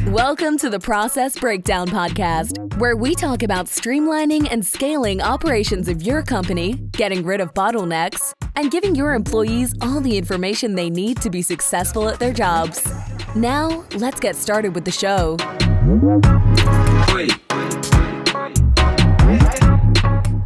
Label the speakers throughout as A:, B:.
A: Welcome to the Process Breakdown Podcast, where we talk about streamlining and scaling operations of your company, getting rid of bottlenecks, and giving your employees all the information they need to be successful at their jobs. Now, let's get started with the show.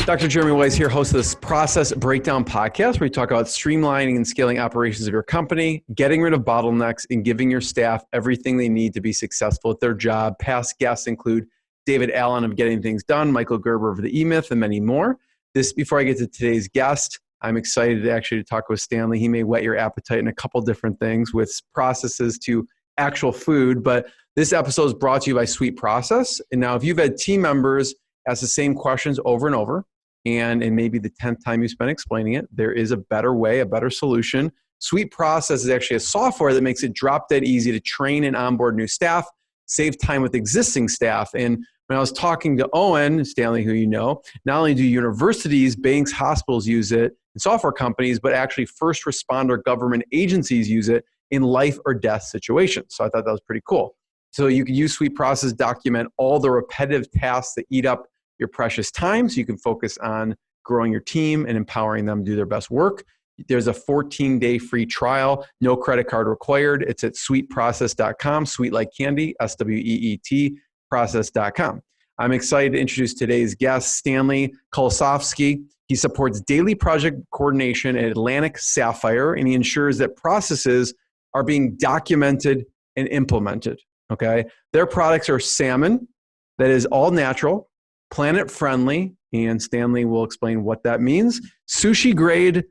B: Dr. Jeremy Weiss here, host of this Process Breakdown Podcast, where we talk about streamlining and scaling operations of your company, getting rid of bottlenecks, and giving your staff everything they need to be successful at their job. Past guests include David Allen of Getting Things Done, Michael Gerber of The E-Myth, and many more. Before I get to today's guest, I'm excited to talk with Stanley. He may whet your appetite in a couple different things, with processes to actual food. But this episode is brought to you by SweetProcess. And now, if you've had team members ask the same questions over and over, and it may be the 10th time you spent explaining it, there is a better way, a better solution. SweetProcess is actually a software that makes it drop dead easy to train and onboard new staff, save time with existing staff. And when I was talking to Owen, Stanley, who you know, not only do universities, banks, hospitals use it, and software companies, but actually first responder government agencies use it in life or death situations. So I thought that was pretty cool. So you can use SweetProcess, document all the repetitive tasks that eat up your precious time, so you can focus on growing your team and empowering them to do their best work. There's a 14-day free trial, no credit card required. It's at sweetprocess.com, sweet like candy, SWEET, process.com. I'm excited to introduce today's guest, Stanley Kolosovskiy. He supports daily project coordination at Atlantic Sapphire, and he ensures that processes are being documented and implemented. Okay, their products are salmon that is all natural, planet friendly, and Stanley will explain what that means. Sushi grade,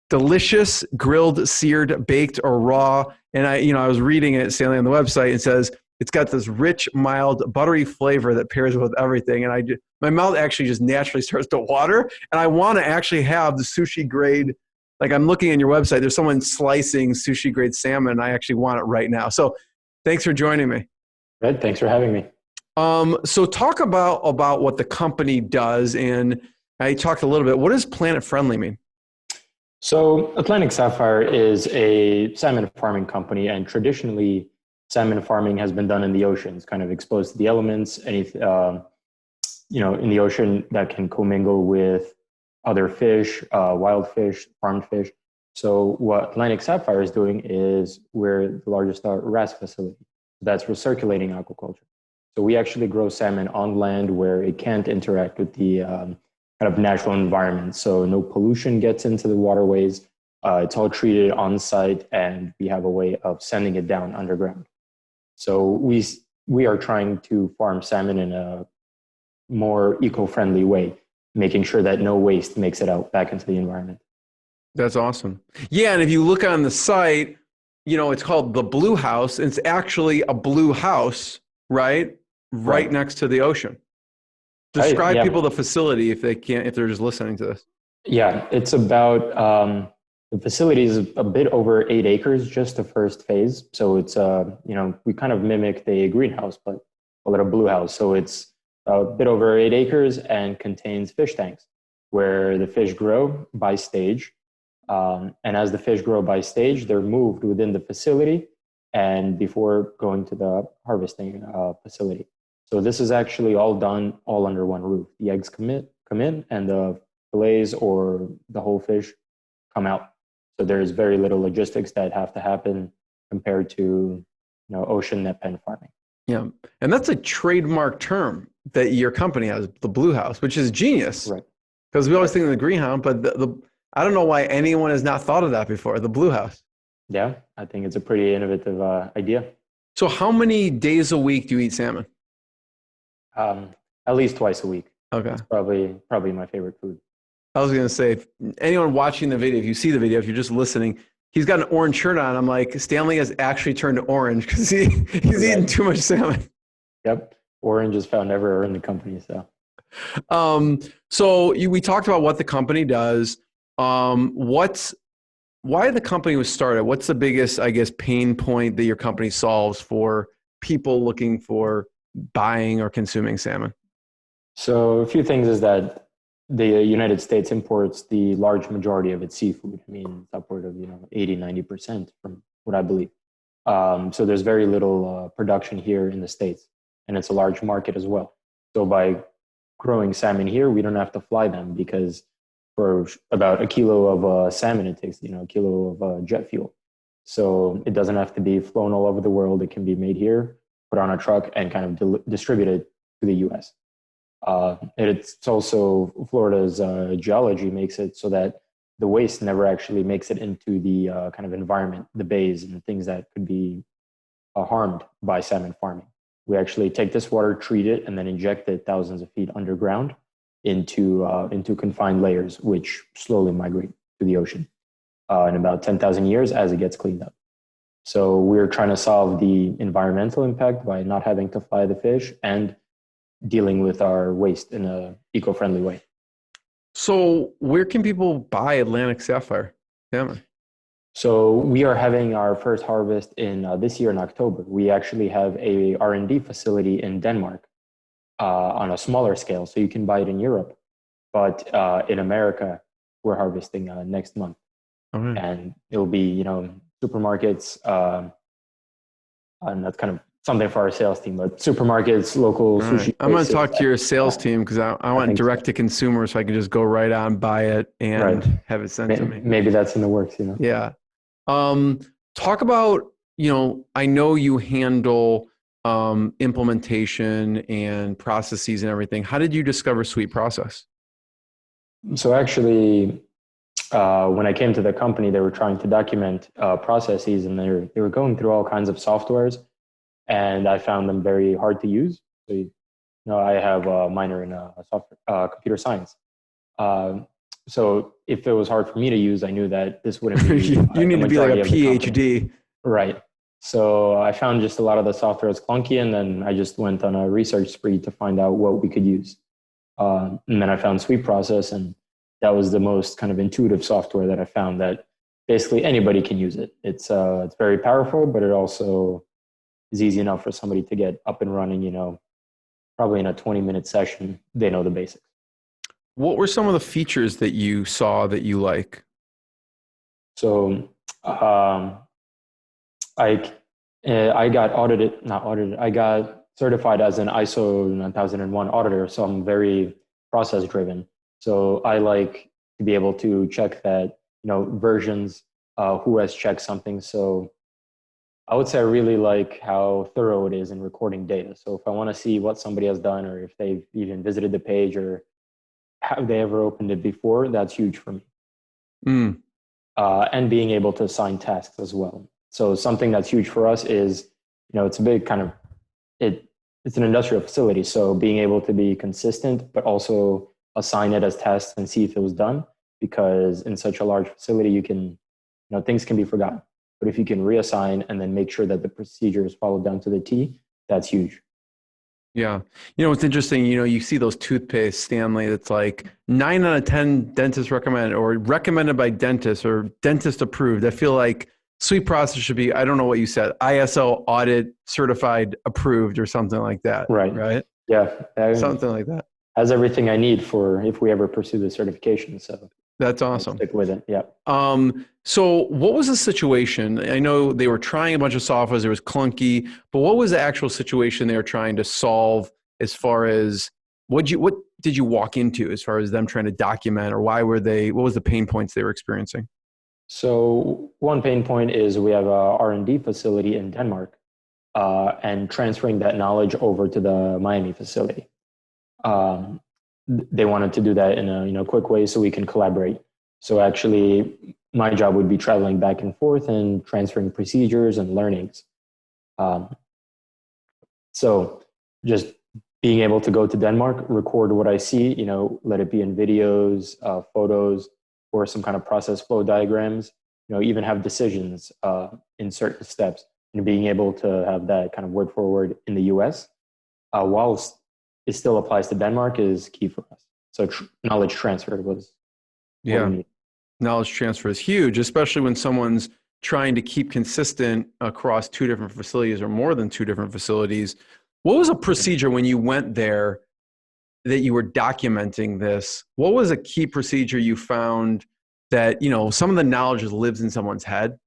B: delicious, grilled, seared, baked, or raw. And I was reading it, Stanley, on the website. It says it's got this rich, mild, buttery flavor that pairs with everything. And my mouth actually just naturally starts to water. And I want to actually have the sushi grade. Like, I'm looking on your website, there's someone slicing sushi grade salmon, and I actually want it right now. So thanks for joining me.
C: Ed, thanks for having me.
B: So talk about what the company does, and I talked a little bit. What does planet friendly mean?
C: So Atlantic Sapphire is a salmon farming company, and traditionally salmon farming has been done in the oceans, kind of exposed to the elements, in the ocean that can commingle with other fish, wild fish, farmed fish. So what Atlantic Sapphire is doing is we're the largest RAS facility. That's recirculating aquaculture. So we actually grow salmon on land where it can't interact with the kind of natural environment. So no pollution gets into the waterways. It's all treated on site, and we have a way of sending it down underground. So we are trying to farm salmon in a more eco-friendly way, making sure that no waste makes it out back into the environment.
B: That's awesome. Yeah, and if you look on the site, it's called the Blue House. And it's actually a blue house, right? Right next to the ocean. Describe people the facility if they're just listening to this.
C: Yeah, it's about, the facility is a bit over 8 acres, just the first phase. So it's, we kind of mimic the greenhouse, but call it a blue house. So it's a bit over 8 acres and contains fish tanks where the fish grow by stage. And as the fish grow by stage, they're moved within the facility and before going to the harvesting facility. So this is actually all done all under one roof. The eggs come in, and the fillets or the whole fish come out. So there's very little logistics that have to happen compared to ocean net pen farming.
B: Yeah, and that's a trademark term that your company has, the Blue House, which is genius.
C: Right.
B: Because we always think of the greenhouse, but I don't know why anyone has not thought of that before, the Blue House.
C: Yeah, I think it's a pretty innovative idea.
B: So how many days a week do you eat salmon?
C: At least twice a week.
B: Okay.
C: It's probably my favorite food.
B: I was going to say, if anyone watching the video, if you see the video, if you're just listening, he's got an orange shirt on. I'm like, Stanley has actually turned orange because he's eating too much salmon.
C: Yep. Orange is found everywhere in the company.
B: We talked about what the company does. Why the company was started? What's the biggest, pain point that your company solves for people looking for buying or consuming salmon?
C: So a few things is that the United States imports the large majority of its seafood. I mean, it's upward of 80, 90% from what I believe. So there's very little production here in the States, and it's a large market as well. So by growing salmon here, we don't have to fly them, because for about a kilo of salmon, it takes a kilo of jet fuel. So it doesn't have to be flown all over the world. It can be made here, put on a truck, and kind of distributed to the U.S. It's also Florida's geology makes it so that the waste never actually makes it into the kind of environment, the bays and things that could be harmed by salmon farming. We actually take this water, treat it, and then inject it thousands of feet underground into confined layers, which slowly migrate to the ocean in about 10,000 years as it gets cleaned up. So we're trying to solve the environmental impact by not having to fly the fish and dealing with our waste in an eco-friendly way.
B: So where can people buy Atlantic Sapphire salmon?
C: So we are having our first harvest in this year in October. We actually have a R&D facility in Denmark on a smaller scale, so you can buy it in Europe. But in America, we're harvesting next month.
B: Okay.
C: And it'll be, supermarkets, and that's kind of something for our sales team, but supermarkets, local sushi.
B: I'm going to talk to your sales team, because I want direct to consumer, so I can just go right on, buy it, and have it sent to me.
C: Maybe that's in the works,
B: Yeah. Talk about, I know you handle implementation and processes and everything. How did you discover SweetProcess?
C: So actually, when I came to the company, they were trying to document processes, and they were going through all kinds of softwares, and I found them very hard to use. So, I have a minor in computer science. So if it was hard for me to use, I knew that this wouldn't be
B: you need to be like a PhD.
C: Right. So I found just a lot of the software was clunky, and then I just went on a research spree to find out what we could use. And then I found SweetProcess, and that was the most kind of intuitive software that I found that basically anybody can use it. It's very powerful, but it also is easy enough for somebody to get up and running, probably in a 20-minute session, they know the basics.
B: What were some of the features that you saw that you like?
C: So I got I got certified as an ISO 9001 auditor, so I'm very process driven. So I like to be able to check that, versions, who has checked something. So I would say I really like how thorough it is in recording data. So if I want to see what somebody has done, or if they've even visited the page, or have they ever opened it before, that's huge for me. And being able to assign tasks as well. So something that's huge for us is, it's a big kind of, it's an industrial facility. So being able to be consistent, but also assign it as tasks and see if it was done, because in such a large facility, you can, things can be forgotten. But if you can reassign and then make sure that the procedure is followed down to the T, that's huge.
B: Yeah. It's interesting, you see those toothpaste, Stanley, that's like 9 out of 10 dentists recommend, or recommended by dentists, or dentist approved. I feel like SweetProcess should be, I don't know what you said, ISO audit certified approved or something like that. Right?
C: Yeah.
B: Something like that.
C: Has everything I need for if we ever pursue the certification. So
B: that's awesome.
C: Stick with it. Yeah.
B: So what was the situation? I know they were trying a bunch of softwares. It was clunky, but what was the actual situation they were trying to solve, as far as what did you walk into as far as them trying to document, or what was the pain points they were experiencing?
C: So one pain point is we have a R&D facility in Denmark, and transferring that knowledge over to the Miami facility. They wanted to do that in a quick way so we can collaborate. So actually, my job would be traveling back and forth and transferring procedures and learnings. So just being able to go to Denmark, record what I see, let it be in videos, photos, or some kind of process flow diagrams, even have decisions in certain steps, and being able to have that kind of word for word in the US, whilst it still applies to Denmark, is key for us. So knowledge transfer was
B: knowledge transfer is huge, especially when someone's trying to keep consistent across 2 different facilities, or more than 2 different facilities. What was a procedure when you went there that you were documenting this? What was a key procedure you found that, some of the knowledge just lives in someone's head.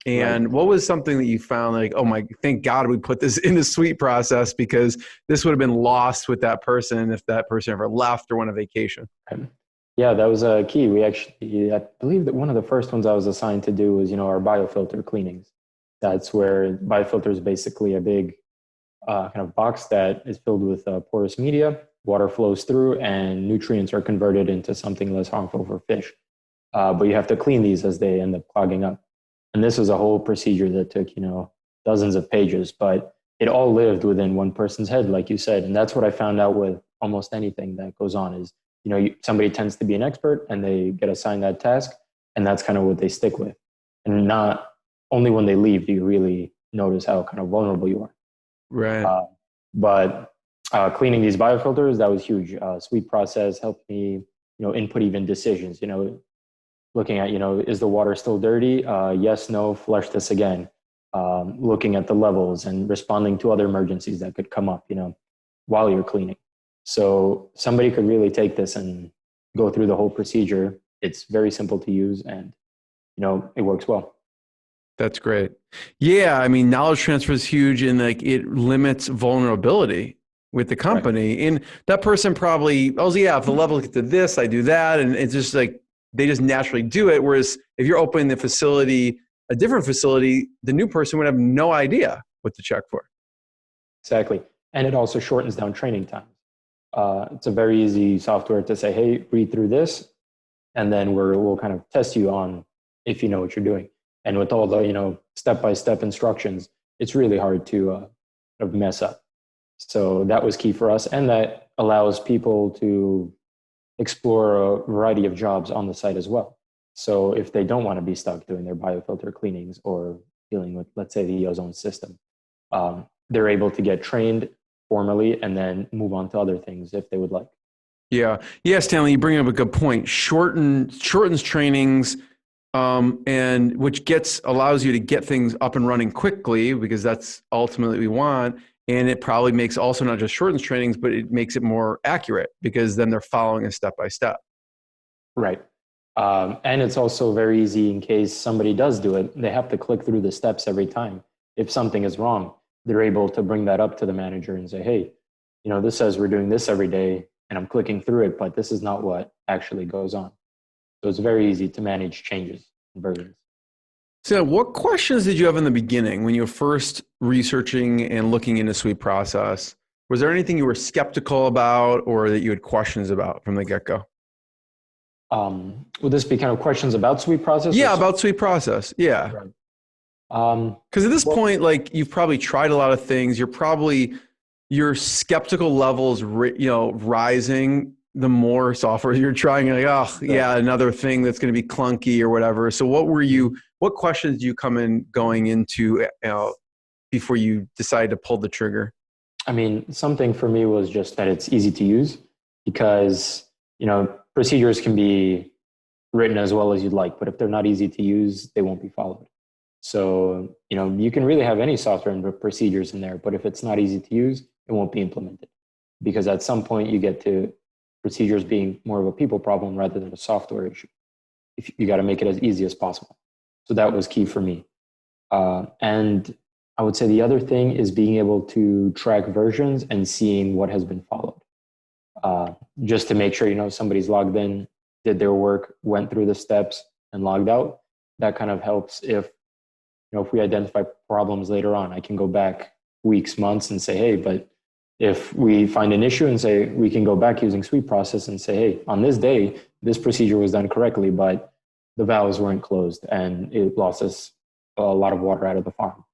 B: And what was something that you found like, oh my, thank God we put this in the SweetProcess, because this would have been lost with that person if that person ever left or went on vacation?
C: Yeah, that was a key. I believe that one of the first ones I was assigned to do was, our biofilter cleanings. That's where biofilter is basically a big kind of box that is filled with porous media. Water flows through and nutrients are converted into something less harmful for fish. But you have to clean these as they end up clogging up. And this was a whole procedure that took, dozens of pages, but it all lived within one person's head, like you said. And that's what I found out with almost anything that goes on is, somebody tends to be an expert and they get assigned that task, and that's kind of what they stick with. And not only when they leave do you really notice how kind of vulnerable you are.
B: Right.
C: But cleaning these biofilters, that was huge. SweetProcess helped me, input even decisions, looking at, is the water still dirty? Yes, no, flush this again. Looking at the levels and responding to other emergencies that could come up, while you're cleaning. So somebody could really take this and go through the whole procedure. It's very simple to use and, it works well.
B: That's great. Yeah. I mean, knowledge transfer is huge, and like it limits vulnerability with the company. Right. And that person probably, oh yeah, if the level gets to this, I do that. And it's just like, they just naturally do it. Whereas if you're opening the facility, a different facility, the new person would have no idea what to check for.
C: Exactly. And it also shortens down training times. It's a very easy software to say, hey, read through this, and then we'll kind of test you on if you know what you're doing. And with all the, step-by-step instructions, it's really hard to mess up. So that was key for us. And that allows people to explore a variety of jobs on the site as well. So if they don't want to be stuck doing their biofilter cleanings or dealing with, let's say, the ozone system, they're able to get trained formally and then move on to other things if they would like.
B: Yeah. Yeah, Stanley, you bring up a good point. Shortens trainings, and which allows you to get things up and running quickly, because that's ultimately what we want. And it probably makes also not just shortens trainings, but it makes it more accurate, because then they're following a step-by-step.
C: Right. And it's also very easy in case somebody does do it. They have to click through the steps every time. If something is wrong, they're able to bring that up to the manager and say, hey, this says we're doing this every day and I'm clicking through it, but this is not what actually goes on. So it's very easy to manage changes and versions.
B: So what questions did you have in the beginning when you were first researching and looking into SweetProcess? Was there anything you were skeptical about or that you had questions about from the get-go?
C: Would this be kind of questions about SweetProcess?
B: Yeah, about SweetProcess. Yeah.
C: Right.
B: Because at this point, like, you've probably tried a lot of things. Your skeptical levels, rising the more software you're trying. You're like, oh yeah, another thing that's going to be clunky or whatever. So what questions do you come in going into before you decide to pull the trigger?
C: I mean, something for me was just that it's easy to use, because, procedures can be written as well as you'd like, but if they're not easy to use, they won't be followed. So, you can really have any software and procedures in there, but if it's not easy to use, it won't be implemented, because at some point you get to procedures being more of a people problem rather than a software issue. If you got to make it as easy as possible. So that was key for me. And I would say the other thing is being able to track versions and seeing what has been followed. Just to make sure, somebody's logged in, did their work, went through the steps and logged out. That kind of helps if we identify problems later on. I can go back weeks, months and say, hey, but if we find an issue and say, we can go back using SweetProcess and say, hey, on this day, this procedure was done correctly, but the valves weren't closed and it lost us a lot of water out of the farm.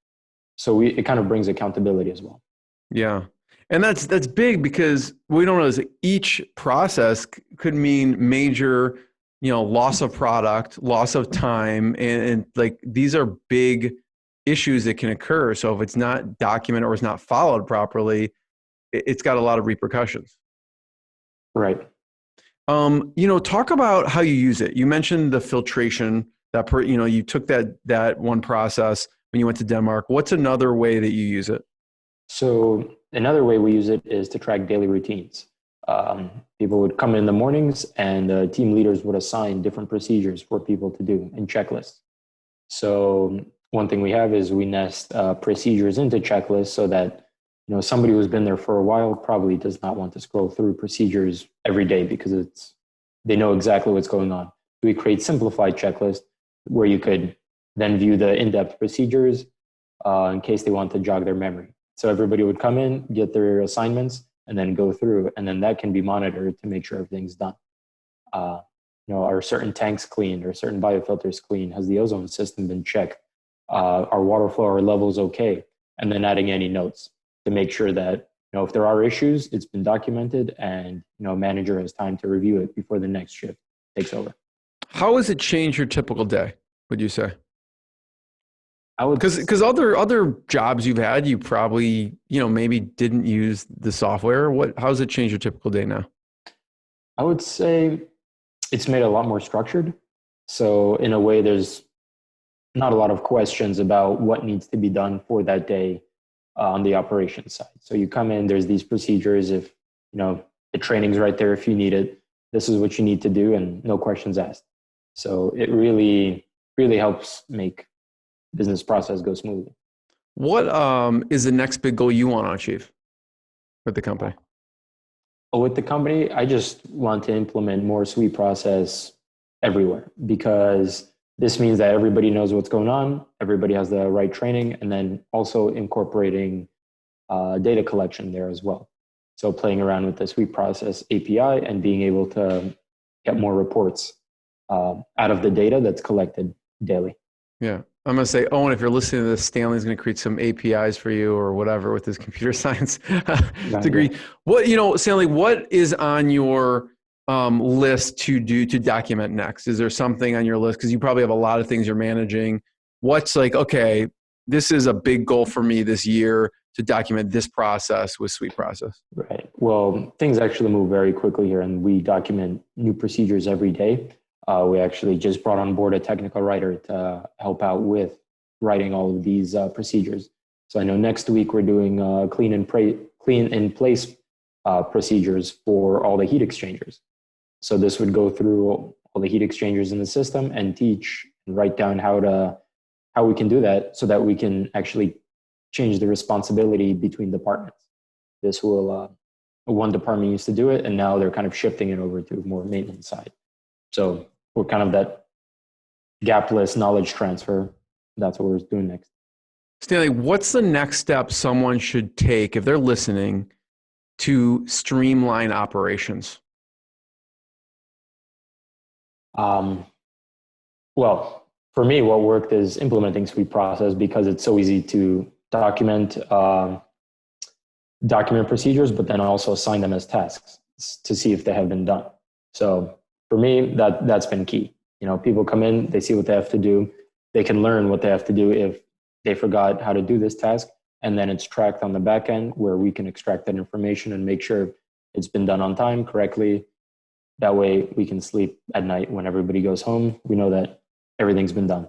C: So it kind of brings accountability as well.
B: Yeah. And that's big, because we don't know, each process could mean major, loss of product, loss of time. And like, these are big issues that can occur. So if it's not documented or it's not followed properly, it's got a lot of repercussions.
C: Right.
B: Talk about how you use it. You mentioned the filtration you took that one process when you went to Denmark. What's another way that you use it?
C: So another way we use it is to track daily routines. People would come in the mornings, and the team leaders would assign different procedures for people to do and checklists. So one thing we have is we nest procedures into checklists so that somebody who's been there for a while probably does not want to scroll through procedures every day because they know exactly what's going on. We create simplified checklists where you could then view the in-depth procedures in case they want to jog their memory. So everybody would come in, get their assignments, and then go through, and then that can be monitored to make sure everything's done. Are certain tanks cleaned or certain biofilters cleaned? Has the ozone system been checked? Our water flow, our levels okay? And then adding any notes to make sure that if there are issues, it's been documented, and manager has time to review it before the next shift takes over.
B: How has it changed your typical day, would you say? Because other jobs you've had, you probably maybe didn't use the software. How has it changed your typical day now?
C: I would say it's made it a lot more structured. So in a way, there's not a lot of questions about what needs to be done for that day on the operations side. So you come in, there's these procedures. If the training's right there, if you need it, this is what you need to do, and no questions asked. So it really, really helps make business process go smoothly.
B: What is the next big goal you want to achieve with the company?
C: With the company, I just want to implement more SweetProcess everywhere, because this means that everybody knows what's going on, everybody has the right training, and then also incorporating data collection there as well. So playing around with the SweetProcess API and being able to get more reports out of the data that's collected daily.
B: Yeah. I'm going to say, Owen, if you're listening to this, Stanley's going to create some APIs for you or whatever with his computer science degree. Yeah. What, Stanley, what is on your list to document next? Is there something on your list? Because you probably have a lot of things you're managing. What's like, okay, this is a big goal for me this year to document this process with SweetProcess?
C: Right. Well, things actually move very quickly here, and we document new procedures every day. We actually just brought on board a technical writer to help out with writing all of these procedures. So I know next week we're doing clean in place procedures for all the heat exchangers. So this would go through all the heat exchangers in the system and teach and write down how we can do that so that we can actually change the responsibility between departments. This will one department used to do it, and now they're kind of shifting it over to more maintenance side. So we're kind of that gapless knowledge transfer. That's what we're doing next.
B: Stanley, what's the next step someone should take if they're listening to streamline operations?
C: Well, for me, what worked is implementing SweetProcess because it's so easy to document procedures, but then also assign them as tasks to see if they have been done. So for me, that's been key. People come in, they see what they have to do. They can learn what they have to do if they forgot how to do this task. And then it's tracked on the back end where we can extract that information and make sure it's been done on time, correctly. That way we can sleep at night when everybody goes home. We know that everything's been done.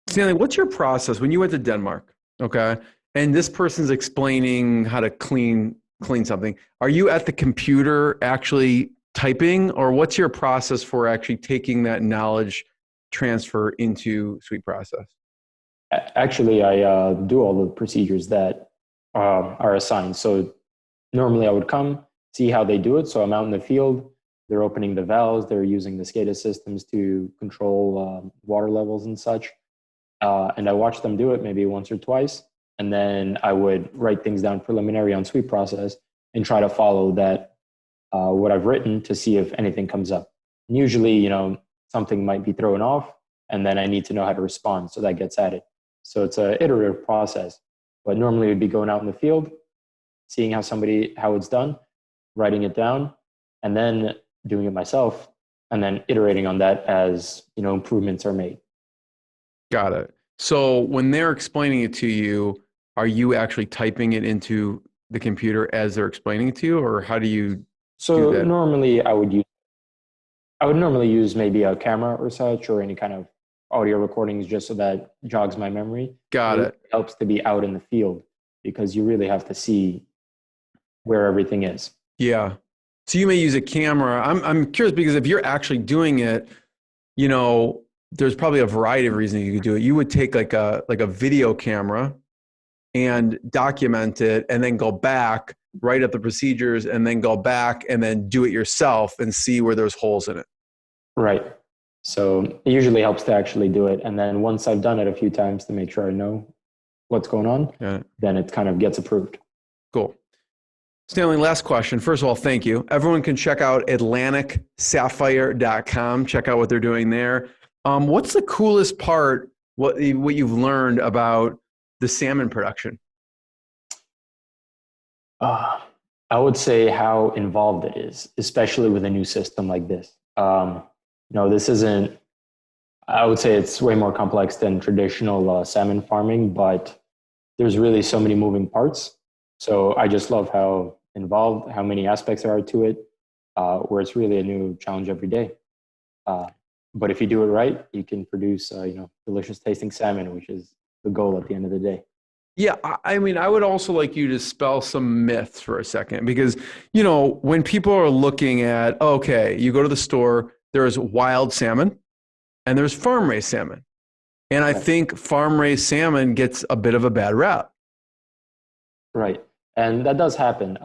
B: Stanley, what's your process when you went to Denmark? Okay. And this person's explaining how to clean something. Are you at the computer actually typing, or what's your process for actually taking that knowledge transfer into SweetProcess?
C: Actually, I do all the procedures that are assigned. So normally I would come, see how they do it. So I'm out in the field, they're opening the valves, they're using the SCADA systems to control water levels and such. And I watch them do it maybe once or twice. And then I would write things down preliminary on SweetProcess and try to follow that, what I've written, to see if anything comes up. And usually, something might be thrown off, and then I need to know how to respond. So that gets added. So it's an iterative process. But normally we'd be going out in the field, seeing how it's done, writing it down, and then doing it myself, and then iterating on that as, improvements are made. Got it.
B: So when they're explaining it to you, are you actually typing it into the computer as they're explaining it to you, or how do you do that?
C: Normally I would normally use maybe a camera or such, or any kind of audio recordings, just so that jogs my memory.
B: Got it.
C: It helps to be out in the field because you really have to see where everything is.
B: Yeah. So you may use a camera. I'm curious because if you're actually doing it, you know, there's probably a variety of reasons you could do it. You would take like a video camera and document it and then go back, write up the procedures and then go back and then do it yourself and see where there's holes in it.
C: Right. So it usually helps to actually do it. And then once I've done it a few times to make sure I know what's going on, then it kind of gets approved.
B: Cool. Stanley, last question. First of all, thank you. Everyone can check out atlanticsapphire.com. Check out what they're doing there. What's the coolest part, what you've learned about the salmon production?
C: I would say how involved it is, especially with a new system like this. This isn't, I would say it's way more complex than traditional salmon farming, but there's really so many moving parts. So I just love how involved, how many aspects there are to it, where it's really a new challenge every day. But if you do it right, you can produce, delicious tasting salmon, which is the goal at the end of the day.
B: Yeah, I mean, I would also like you to spell some myths for a second because, when people are looking at, okay, you go to the store, there's wild salmon and there's farm-raised salmon. And I think farm-raised salmon gets a bit of a bad rap.
C: Right. And that does happen.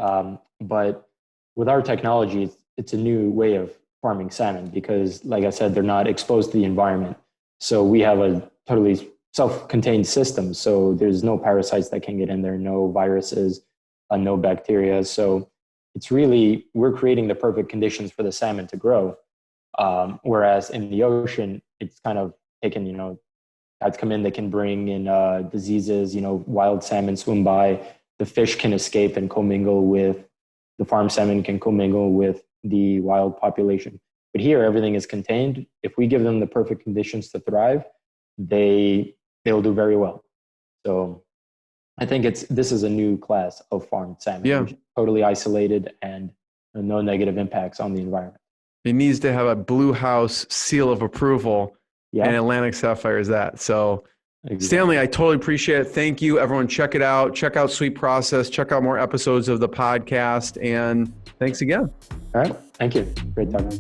C: But with our technology, it's a new way of farming salmon because, like I said, they're not exposed to the environment. So we have a totally self-contained system. So there's no parasites that can get in there, no viruses, no bacteria. So it's really, we're creating the perfect conditions for the salmon to grow. Whereas in the ocean, it's kind of taken, guys come in, they can bring in diseases, wild salmon swim by, the fish can escape and commingle with, the farm salmon can commingle with the wild population. But here, everything is contained. If we give them the perfect conditions to thrive, they'll do very well. So I think this is a new class of farmed salmon, which is totally isolated and no negative impacts on the environment.
B: It needs to have a Blue House seal of approval, and Atlantic Sapphire is that. So Stanley, I totally appreciate it. Thank you. Everyone, check it out. Check out SweetProcess. Check out more episodes of the podcast. And thanks again.
C: All right. Thank you. Great talking.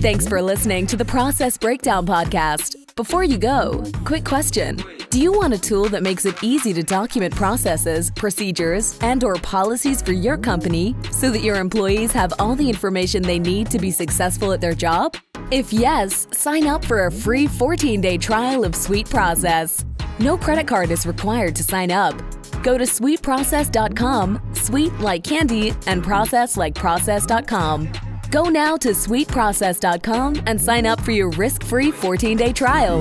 A: Thanks for listening to the Process Breakdown Podcast. Before you go, quick question. Do you want a tool that makes it easy to document processes, procedures, and/or policies for your company so that your employees have all the information they need to be successful at their job? If yes, sign up for a free 14-day trial of SweetProcess. No credit card is required to sign up. Go to SweetProcess.com, sweet like candy, and process like process.com. Go now to SweetProcess.com and sign up for your risk-free 14-day trial.